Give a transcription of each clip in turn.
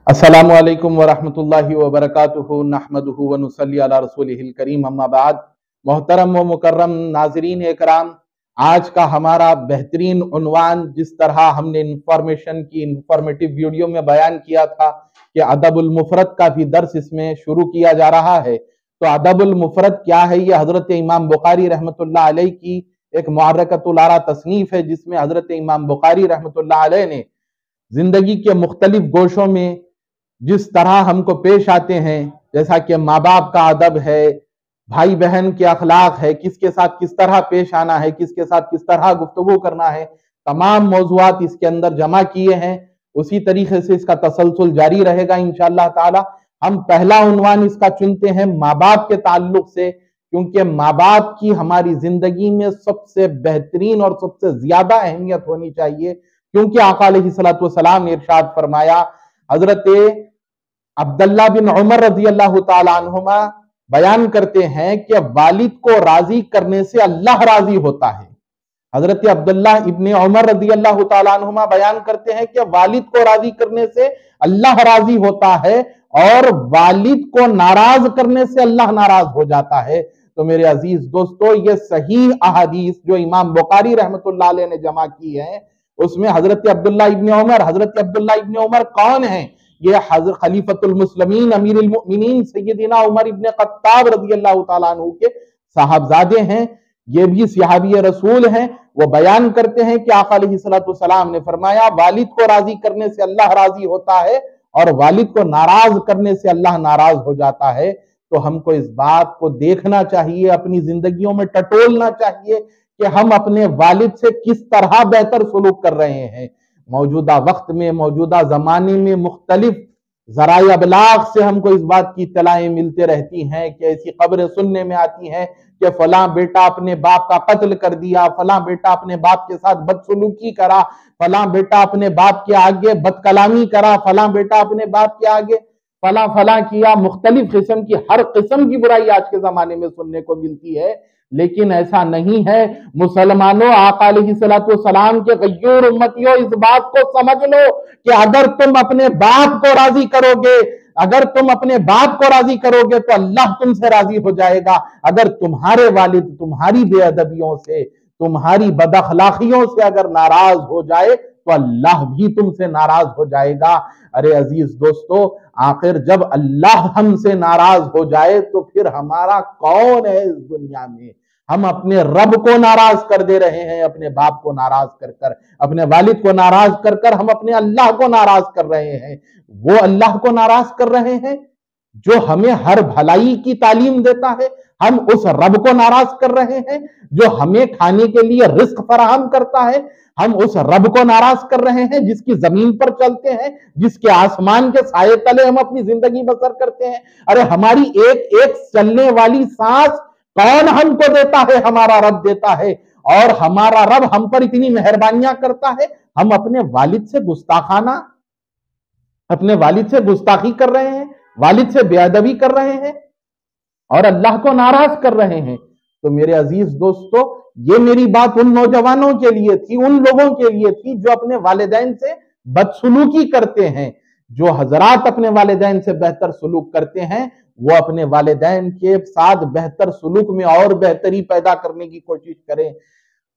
السلام علیکم ورحمۃ اللہ وبرکاتہ نحمدہ ونصلی علی رسولہ الکریم اما بعد۔ محترم و مکرم ناظرین اکرام، آج کا ہمارا بہترین عنوان جس طرح ہم نے انفارمیشن کی انفارمیٹیو ویڈیو میں بیان کیا تھا کہ ادب المفرد کا بھی درس اس میں شروع کیا جا رہا ہے، تو ادب المفرد کیا ہے؟ یہ حضرت امام بخاری رحمۃ اللہ علیہ کی ایک معرکۃ الآراء تصنیف ہے، جس میں حضرت امام بخاری رحمۃ اللہ علیہ نے زندگی کے مختلف گوشوں میں جس طرح ہم کو پیش آتے ہیں، جیسا کہ ماں باپ کا ادب ہے، بھائی بہن کے اخلاق ہے، کس کے ساتھ کس طرح پیش آنا ہے، کس کے ساتھ کس طرح گفتگو کرنا ہے، تمام موضوعات اس کے اندر جمع کیے ہیں۔ اسی طریقے سے اس کا تسلسل جاری رہے گا انشاءاللہ تعالی۔ ہم پہلا عنوان اس کا چنتے ہیں ماں باپ کے تعلق سے، کیونکہ ماں باپ کی ہماری زندگی میں سب سے بہترین اور سب سے زیادہ اہمیت ہونی چاہیے، کیونکہ آقا علیہ الصلوۃ والسلام نے ارشاد فرمایا، حضرت عبداللہ بن عمر رضی اللہ تعالی عنہما بیان کرتے ہیں کہ والد کو راضی کرنے سے اللہ راضی ہوتا ہے۔ حضرت عبداللہ ابن عمر رضی اللہ تعالی عنہما بیان کرتے ہیں کہ والد کو راضی کرنے سے اللہ راضی ہوتا ہے، اور والد کو ناراض کرنے سے اللہ ناراض ہو جاتا ہے۔ تو میرے عزیز دوستو، یہ صحیح احادیث جو امام بخاری رحمۃ اللہ علیہ نے جمع کی ہے، اس میں حضرت عبداللہ ابن عمر کون ہیں؟ یہ حضرت خلیفۃ المسلمین امیر المؤمنین سیدنا عمر ابن خطاب رضی اللہ تعالیٰ عنہ کے صاحبزادے ہیں، یہ بھی صحابی رسول ہیں۔ وہ بیان کرتے ہیں کہ آقا علیہ الصلوۃ والسلام نے فرمایا، والد کو راضی کرنے سے اللہ راضی ہوتا ہے، اور والد کو ناراض کرنے سے اللہ ناراض ہو جاتا ہے۔ تو ہم کو اس بات کو دیکھنا چاہیے، اپنی زندگیوں میں ٹٹولنا چاہیے کہ ہم اپنے والد سے کس طرح بہتر سلوک کر رہے ہیں۔ موجودہ وقت میں، موجودہ زمانے میں مختلف ذرائع ابلاغ سے ہم کو اس بات کی اطلاعیں ملتے رہتی ہیں کہ ایسی خبریں سننے میں آتی ہیں کہ فلاں بیٹا اپنے باپ کا قتل کر دیا، فلاں بیٹا اپنے باپ کے ساتھ بدسلوکی کرا، فلاں بیٹا اپنے باپ کے آگے بد کلامی کرا، فلاں بیٹا اپنے باپ کے آگے فلاں کیا۔ مختلف قسم کی، ہر قسم کی برائی آج کے زمانے میں سننے کو ملتی ہے، لیکن ایسا نہیں ہے۔ مسلمانوں، آقا علیہ الصلوۃ والسلام کے غیور امتیوں، اس بات کو سمجھ لو کہ اگر تم اپنے باپ کو راضی کرو گے، اگر تم اپنے باپ کو راضی کرو گے تو اللہ تم سے راضی ہو جائے گا۔ اگر تمہارے والد تمہاری بے ادبیوں سے، تمہاری بد اخلاقیوں سے اگر ناراض ہو جائے تو اللہ بھی تم سے ناراض ہو جائے گا۔ ارے عزیز دوستو، آخر جب اللہ ہم سے ناراض ہو جائے تو پھر ہمارا کون ہے اس دنیا میں؟ ہم اپنے رب کو ناراض کر دے رہے ہیں، اپنے باپ کو ناراض کر کر، اپنے والد کو ناراض کر کر ہم اپنے اللہ کو ناراض کر رہے ہیں۔ وہ اللہ کو ناراض کر رہے ہیں جو ہمیں ہر بھلائی کی تعلیم دیتا ہے، ہم اس رب کو ناراض کر رہے ہیں جو ہمیں کھانے کے لیے رزق فراہم کرتا ہے، ہم اس رب کو ناراض کر رہے ہیں جس کی زمین پر چلتے ہیں، جس کے آسمان کے سائے تلے ہم اپنی زندگی بسر کرتے ہیں۔ ارے ہماری ایک ایک چلنے والی سانس کون ہم کو دیتا ہے؟ ہمارا رب دیتا ہے، اور ہمارا رب ہم پر اتنی مہربانیاں کرتا ہے، ہم اپنے والد سے گستاخانہ، اپنے والد سے گستاخی کر رہے ہیں، والد سے بے ادبی کر رہے ہیں، اور اللہ کو ناراض کر رہے ہیں۔ تو میرے عزیز دوستو، یہ میری بات ان نوجوانوں کے لیے تھی، ان لوگوں کے لیے تھی جو اپنے والدین سے بدسلوکی کرتے ہیں۔ جو حضرات اپنے والدین سے بہتر سلوک کرتے ہیں، وہ اپنے والدین کے ساتھ بہتر سلوک میں اور بہتری پیدا کرنے کی کوشش کریں۔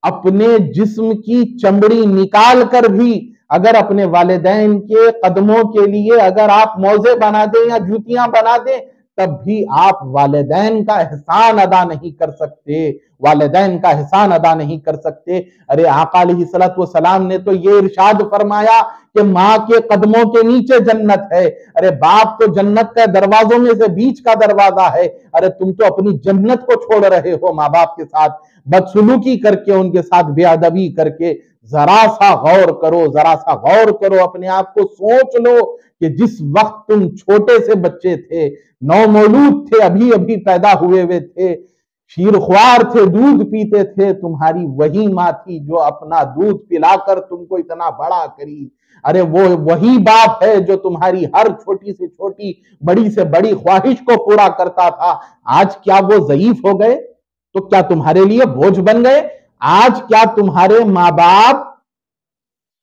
اپنے جسم کی چمڑی نکال کر بھی اگر اپنے والدین کے قدموں کے لیے اگر آپ موزے بنا دیں یا جوتیاں بنا دیں، تب بھی آپ والدین کا احسان ادا نہیں کر سکتے، والدین کا احسان ادا نہیں کر سکتے۔ ارے آقا علیہ الصلوۃ والسلام نے تو یہ ارشاد فرمایا کہ ماں کے قدموں کے نیچے جنت ہے۔ ارے باپ تو جنت کا دروازوں میں سے بیچ کا دروازہ ہے، ارے تم تو اپنی جنت کو چھوڑ رہے ہو ماں باپ کے ساتھ بدسلوکی کر کے، ان کے ساتھ بے ادبی کر کے۔ ذرا سا غور کرو، ذرا سا غور کرو، اپنے آپ کو سوچ لو کہ جس وقت تم چھوٹے سے بچے تھے، نومولود تھے، ابھی ابھی پیدا ہوئے تھے، شیرخوار تھے، دودھ پیتے تھے، تمہاری وہی ماں تھی جو اپنا دودھ پلا کر تم کو اتنا بڑا کری۔ ارے وہ وہی باپ ہے جو تمہاری ہر چھوٹی سے چھوٹی، بڑی سے بڑی خواہش کو پورا کرتا تھا۔ آج کیا وہ ضعیف ہو گئے؟ تو کیا تمہارے لیے بوجھ بن گئے؟ آج کیا تمہارے ماں باپ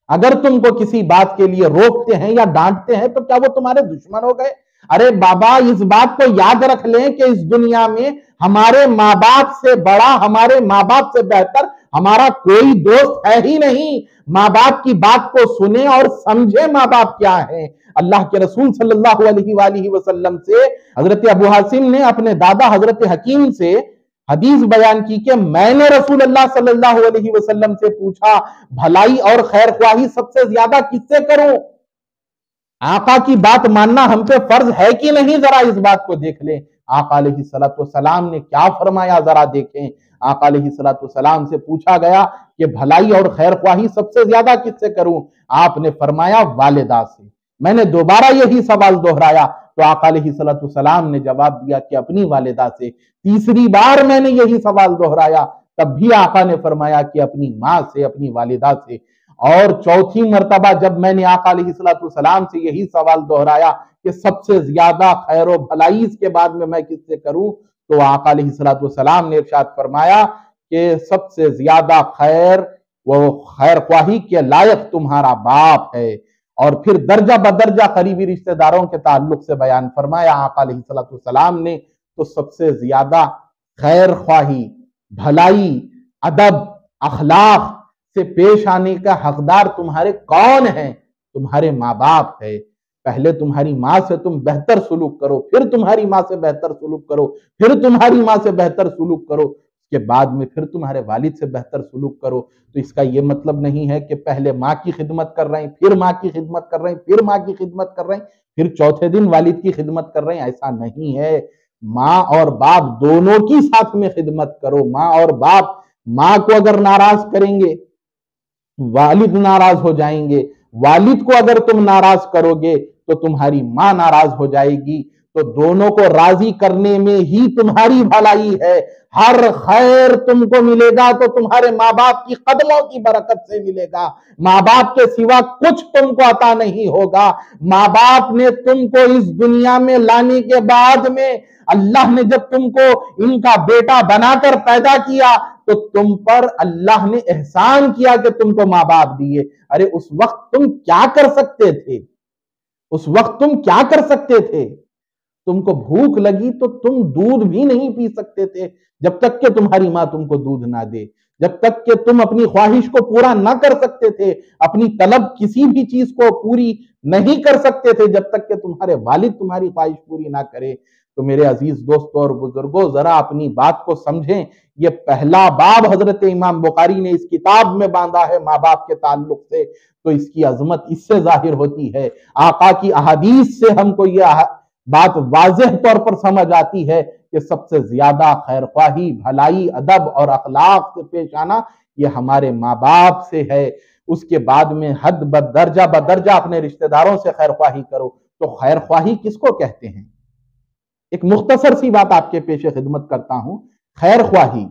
اگر تم کو کسی بات کے لیے روکتے ہیں یا ڈانٹتے ہیں تو کیا وہ تمہارے دشمن ہو گئے؟ ارے بابا اس بات کو یاد رکھ لیں کہ اس دنیا میں ہمارے ماں باپ سے بڑا، ہمارے ماں باپ سے بہتر ہمارا کوئی دوست ہے ہی نہیں۔ ماں باپ کی بات کو سنیں اور سمجھیں ماں باپ کیا ہیں۔ اللہ کے رسول صلی اللہ علیہ وآلہ وسلم سے حضرت ابو حاتم نے اپنے دادا حضرت حکیم سے حدیث بیان کی کہ میں نے رسول اللہ صلی اللہ علیہ وسلم سے پوچھا بھلائی اور خیر خواہی سب سے زیادہ کس سے کروں؟ آقا کی بات ماننا ہم پہ فرض ہے کہ نہیں؟ ذرا اس بات کو دیکھ لیں۔ آقا علیہ السلام نے کیا فرمایا ذرا دیکھیں۔ آقا علیہ السلام سے پوچھا گیا کہ بھلائی اور خیر خواہی سب سے زیادہ کس سے کروں؟ آپ نے فرمایا والدہ سے۔ میں نے دوبارہ یہی سوال دہرایا تو آقا علیہ السلام نے جواب دیا کہ اپنی والدہ سے۔ تیسری بار میں نے یہی سوال دہرایا تب بھی آقا نے فرمایا کہ اپنی ماں سے، اپنی والدہ سے۔ اور چوتھی مرتبہ جب میں نے آقا علیہ السلام سے یہی سوال دہرایا کہ سب سے زیادہ خیر و بھلائی اس کے بعد میں کس سے کروں، تو آقا علیہ السلام نے ارشاد فرمایا کہ سب سے زیادہ خیر وہ خیر خواہی کے لائق تمہارا باپ ہے۔ اور پھر درجہ بدرجہ قریبی رشتہ داروں کے تعلق سے بیان فرمایا آقا علیہ السلام نے، تو سب سے زیادہ خیر خواہی، بھلائی، ادب، اخلاق سے پیش آنے کا حقدار تمہارے کون ہیں؟ تمہارے ماں باپ ہے۔ پہلے تمہاری ماں سے تم بہتر سلوک کرو، پھر تمہاری ماں سے بہتر سلوک کرو، پھر تمہاری ماں سے بہتر سلوک کرو، اس کے بعد میں پھر تمہارے والد سے بہتر سلوک کرو۔ تو اس کا یہ مطلب نہیں ہے کہ پہلے ماں کی خدمت کر رہے ہیں، پھر ماں کی خدمت کر رہے ہیں، پھر ماں کی خدمت کر رہے ہیں، پھر چوتھے دن والد کی خدمت کر رہے ہیں، ایسا نہیں ہے۔ ماں اور باپ دونوں کی ساتھ میں خدمت کرو۔ ماں اور باپ، ماں کو اگر ناراض کریں گے والد ناراض ہو جائیں گے، والد کو اگر تم ناراض کرو گے تو تمہاری ماں ناراض ہو جائے گی۔ تو دونوں کو راضی کرنے میں ہی تمہاری بھلائی ہے۔ ہر خیر تم کو ملے گا تو تمہارے ماں باپ کی قدموں کی برکت سے ملے گا۔ ماں باپ کے سوا کچھ تم کو عطا نہیں ہوگا۔ ماں باپ نے تم کو اس دنیا میں لانے کے بعد میں اللہ نے جب تم کو ان کا بیٹا بنا کر پیدا کیا تو تم پر اللہ نے احسان کیا کہ تم کو ماں باپ دیے۔ ارے اس وقت تم کیا کر سکتے تھے؟ اس وقت تم کیا کر سکتے تھے؟ تم کو بھوک لگی تو تم دودھ بھی نہیں پی سکتے تھے جب تک کہ تمہاری ماں تم کو دودھ نہ دے، جب تک کہ تم اپنی خواہش کو پورا نہ کر سکتے تھے، اپنی طلب کسی بھی چیز کو پوری نہیں کر سکتے تھے جب تک کہ تمہارے والد تمہاری خواہش پوری نہ کرے۔ تو میرے عزیز دوستوں اور بزرگوں، ذرا اپنی بات کو سمجھیں۔ یہ پہلا باب حضرت امام بخاری نے اس کتاب میں باندھا ہے ماں باپ کے تعلق سے، تو اس کی عظمت اس سے ظاہر ہوتی ہے۔ آقا کی احادیث سے ہم کو یہ بات واضح طور پر سمجھ آتی ہے کہ سب سے زیادہ خیر خواہی، بھلائی، ادب اور اخلاق سے پیش آنا یہ ہمارے ماں باپ سے ہے۔ اس کے بعد میں حد بدرجہ اپنے رشتہ داروں سے خیر خواہی کرو۔ تو خیر خواہی کس کو کہتے ہیں؟ ایک مختصر سی بات آپ کے پیش خدمت کرتا ہوں۔ خیر خواہی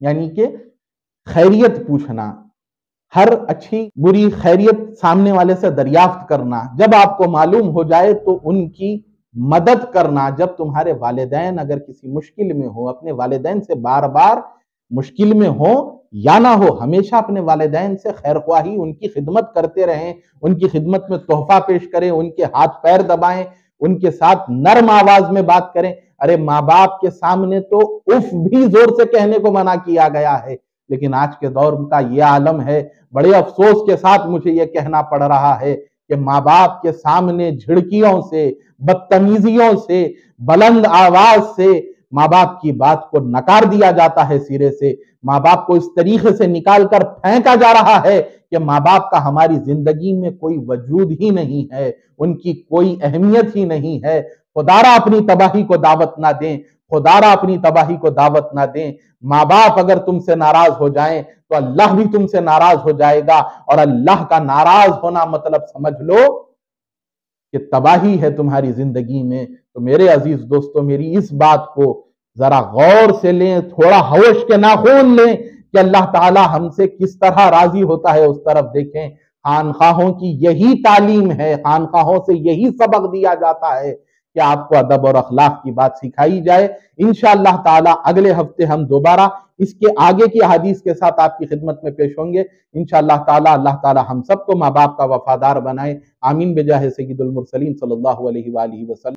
یعنی کہ خیریت پوچھنا، ہر اچھی بری خیریت سامنے والے سے دریافت کرنا، جب آپ کو معلوم ہو جائے تو ان کی مدد کرنا۔ جب تمہارے والدین اگر کسی مشکل میں ہو، اپنے والدین سے بار بار مشکل میں ہو یا نہ ہو، ہمیشہ اپنے والدین سے خیر خواہی، ان کی خدمت کرتے رہیں، ان کی خدمت میں تحفہ پیش کریں، ان کے ہاتھ پیر دبائیں، ان کے ساتھ نرم آواز میں بات کریں۔ ارے ماں باپ کے سامنے تو اف بھی زور سے کہنے کو منع کیا گیا ہے، لیکن آج کے دور کا یہ عالم ہے، بڑے افسوس کے ساتھ مجھے یہ کہنا پڑ رہا ہے کہ ماں باپ کے سامنے جھڑکیوں سے، بدتمیزیوں سے، بلند آواز سے ماں باپ کی بات کو نکار دیا جاتا ہے سرے سے۔ ماں باپ کو اس طریقے سے نکال کر پھینکا جا رہا ہے کہ ماں باپ کا ہماری زندگی میں کوئی وجود ہی نہیں ہے، ان کی کوئی اہمیت ہی نہیں ہے۔ خدارا اپنی تباہی کو دعوت نہ دیں، خدارا اپنی تباہی کو دعوت نہ دیں۔ ماں باپ اگر تم سے ناراض ہو جائیں تو اللہ بھی تم سے ناراض ہو جائے گا، اور اللہ کا ناراض ہونا مطلب سمجھ لو کہ تباہی ہے تمہاری زندگی میں۔ تو میرے عزیز دوستو، میری اس بات کو ذرا غور سے لیں، تھوڑا ہوش کے ناخن لیں کہ اللہ تعالی ہم سے کس طرح راضی ہوتا ہے، اس طرف دیکھیں۔ خانقاہوں کی یہی تعلیم ہے، خانقاہوں سے یہی سبق دیا جاتا ہے کہ آپ کو ادب اور اخلاق کی بات سکھائی جائے۔ انشاءاللہ تعالی اگلے ہفتے ہم دوبارہ اس کے آگے کی حدیث کے ساتھ آپ کی خدمت میں پیش ہوں گے انشاءاللہ تعالی۔ اللہ تعالی ہم سب کو ماں باپ کا وفادار بنائے، آمین بجاہ سید المرسلین صلی اللہ علیہ وآلہ وسلم۔